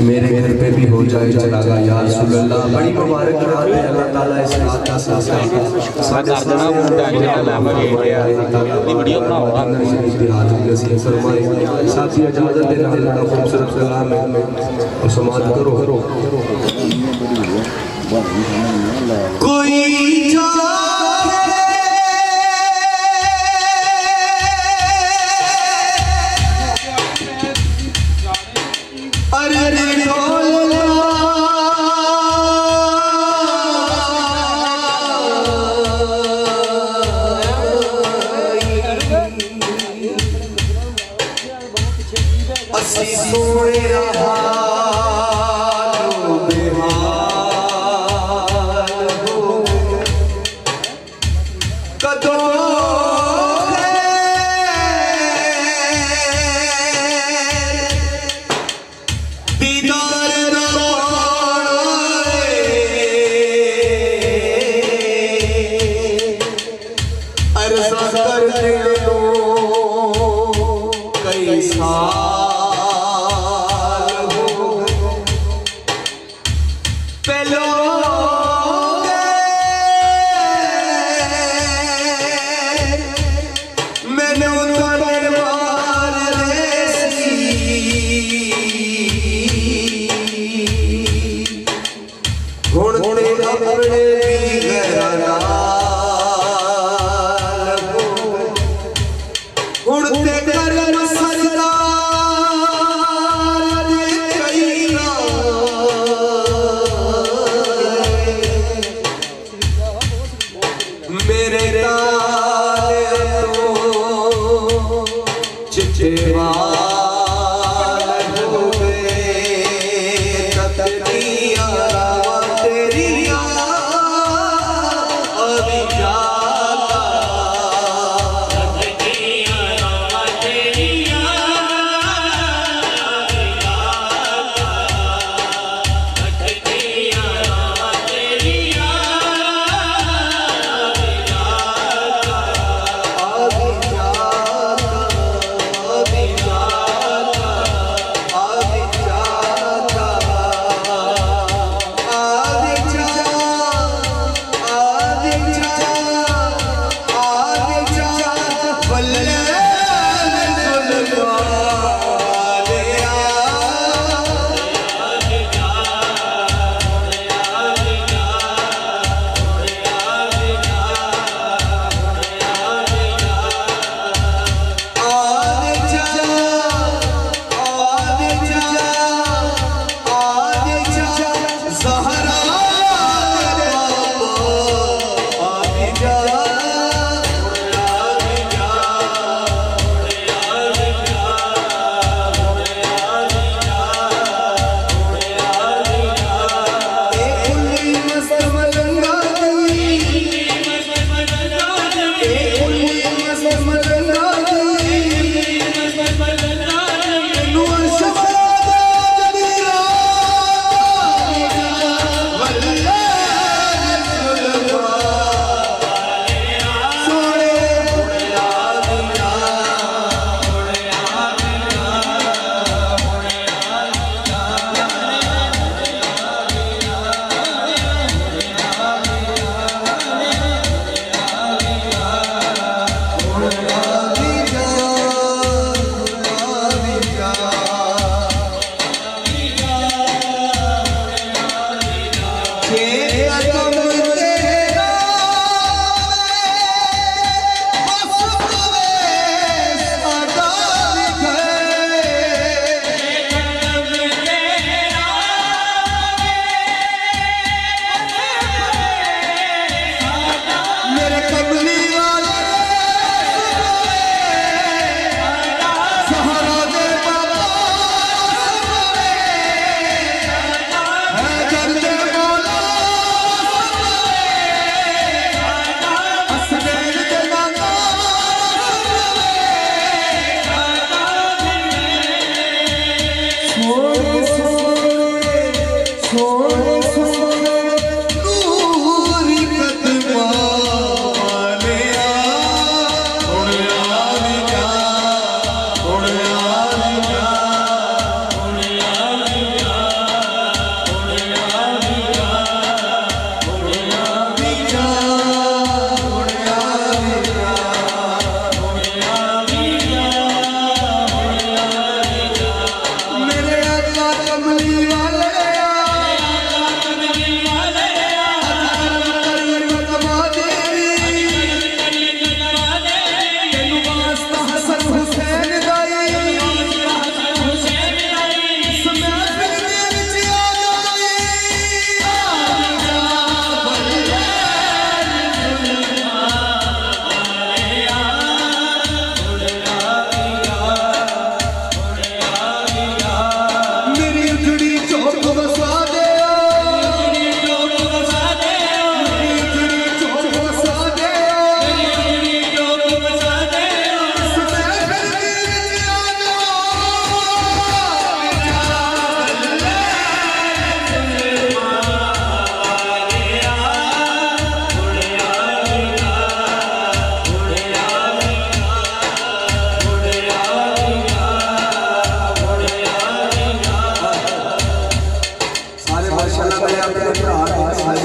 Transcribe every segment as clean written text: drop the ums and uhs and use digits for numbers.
मेरे घर पे भी हो जाए चलागा या रसूल अल्लाह। बड़ी मुबारक रात है, अल्लाह ताला इस रात का साथी इजाजत देना खूबसूरत कलाम है और समाज करो कोई तेरी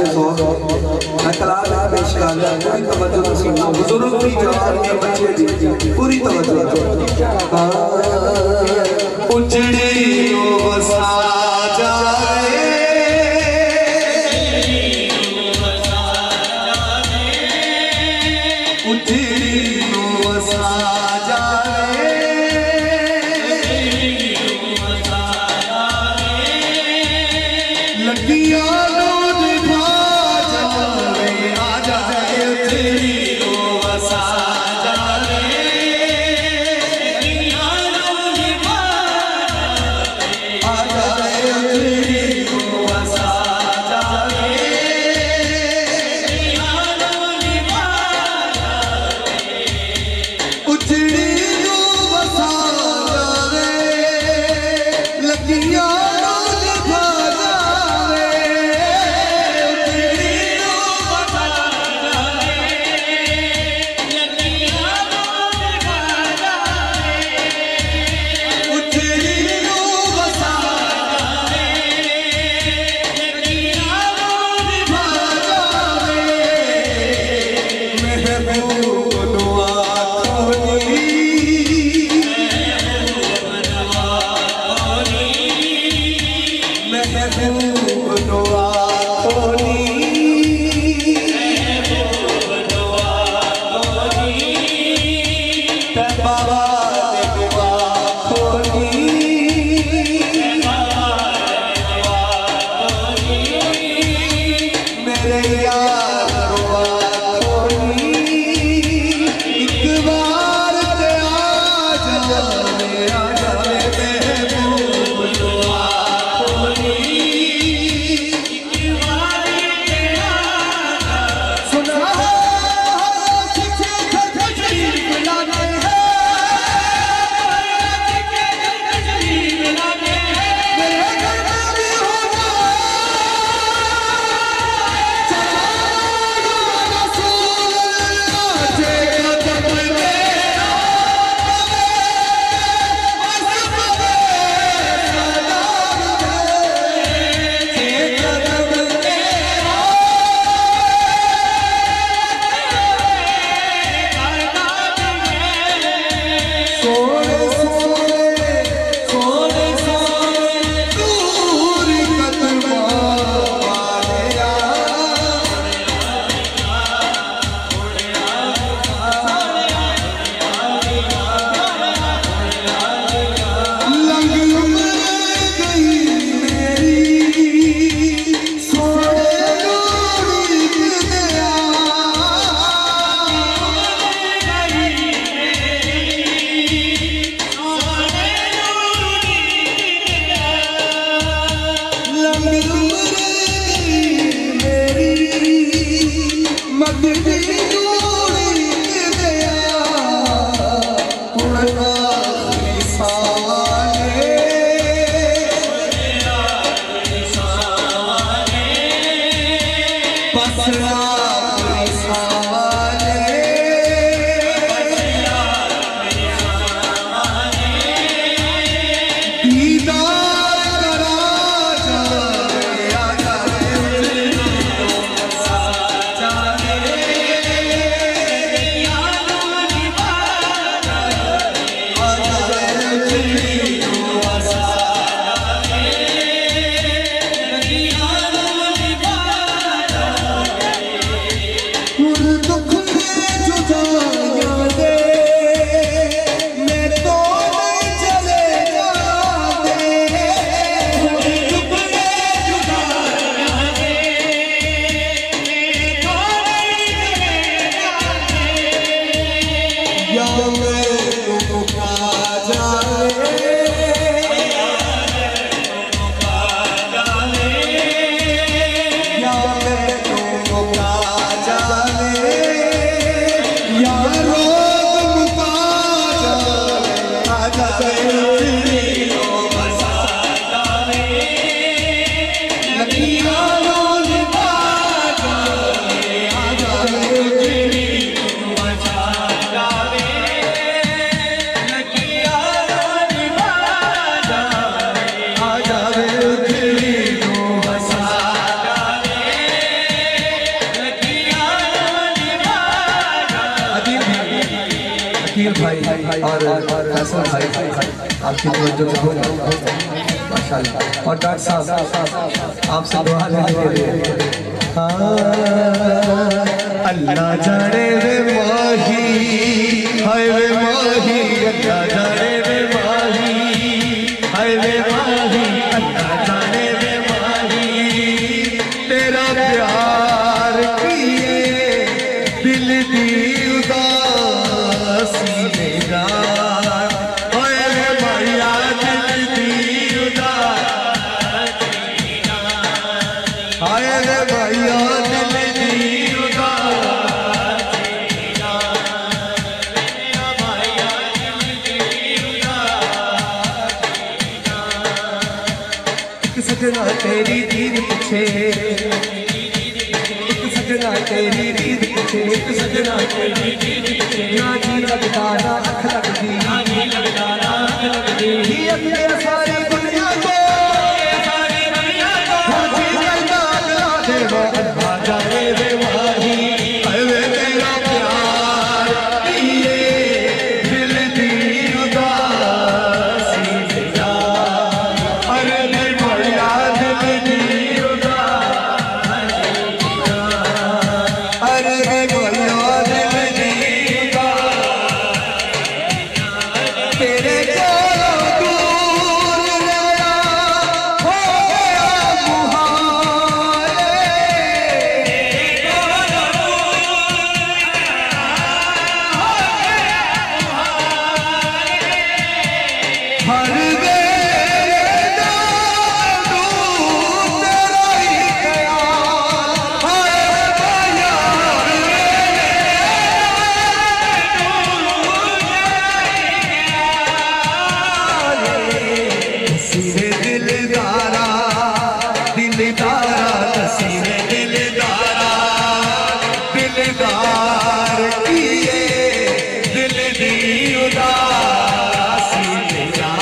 से सौ मैं कलाम पेश कर रहा हूं, पूरी तवज्जो से सुनना, बुजुर्ग भी जवान भी बच्चे भी पूरी तवज्जो। उजड़ी वसा जाए उजड़ी वसा जाए लगिया और फैसल भाई आपकी तवज्जो माशाल्लाह। और डॉक्टर साहब आपसे दुआ लेने के लिए। अल्लाह जाने वे माही, हाय वे माही, अल्लाह जाने वे माही, हाय वे माही, अल्लाह जाने वे माही, तेरा प्यार किए दिल दी उदासी मेरा, हाय वे माया दिल दी उदासी, हाय वे माया दिल दी उदासी, एक सजना तेरी दीद पीछे, एक सजना तेरी दीद पीछे, एक सजना तेरी दीद पीछे, ना जी लगता ना अख लगती, ना जी लगता ना अख लगती, ही अपने सारी दुनिया को, सारी दुनिया को, हर चीज लगता अगला देवा अल्लाह जाने वे माही, वे तेरा प्यार किए दिल दी उदासी मेरा, अरे दिल भरिया दिल दी उदासी मेरा, अरे दिल भरिया दिल दी उदासी, तेरे कोलों दूर रहना हो गया मुहाल, तेरे कोलों दूर रहना हो गया मुहाल, हर वेले दादू तेरा ही ख्याल, हाय माया हर वेले सीरे दिलदारा दिलदारा सीरे दिलदारा दिलदार किए दिल दी उदासी मेरा,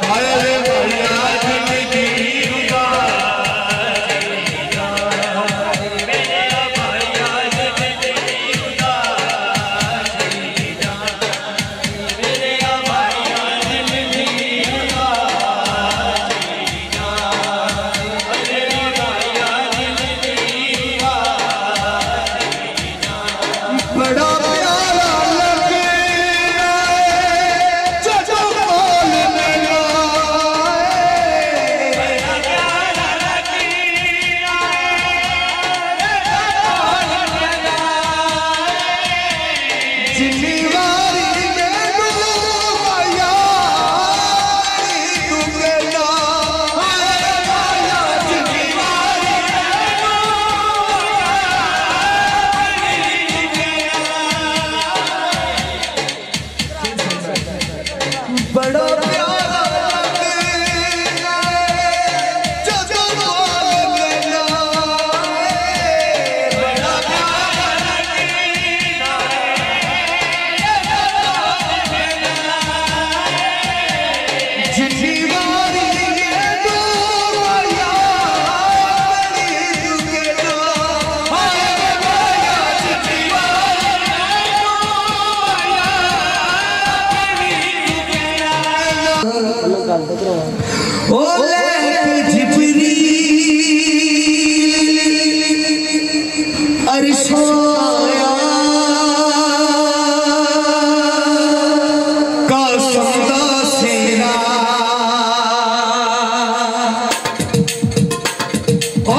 हाय भैया दिल दी उदासी मेरा, मेरा भैया दिल दी उदासी मेरा, मेरा भैया दिल दी उदासी मेरा, मेरा भैया दिल दी उदासी मेरा, बड़ा प्यारा लगना है जो बोल में लाए, बड़ा प्यारा लगना है जिम्मेवारी में डूबाया तू कहना, हाय माया जिम्मेवारी में बड़ा प्यारा लगना है जो बोल में लाए, बड़ा प्यारा लगना है जिम्मेवारी में डूबाया तू कहना, हाय माया जिम्मेवारी में डूबाया ओ लैक जिब्रील अर्शो आया का सौदा सेरा, ओ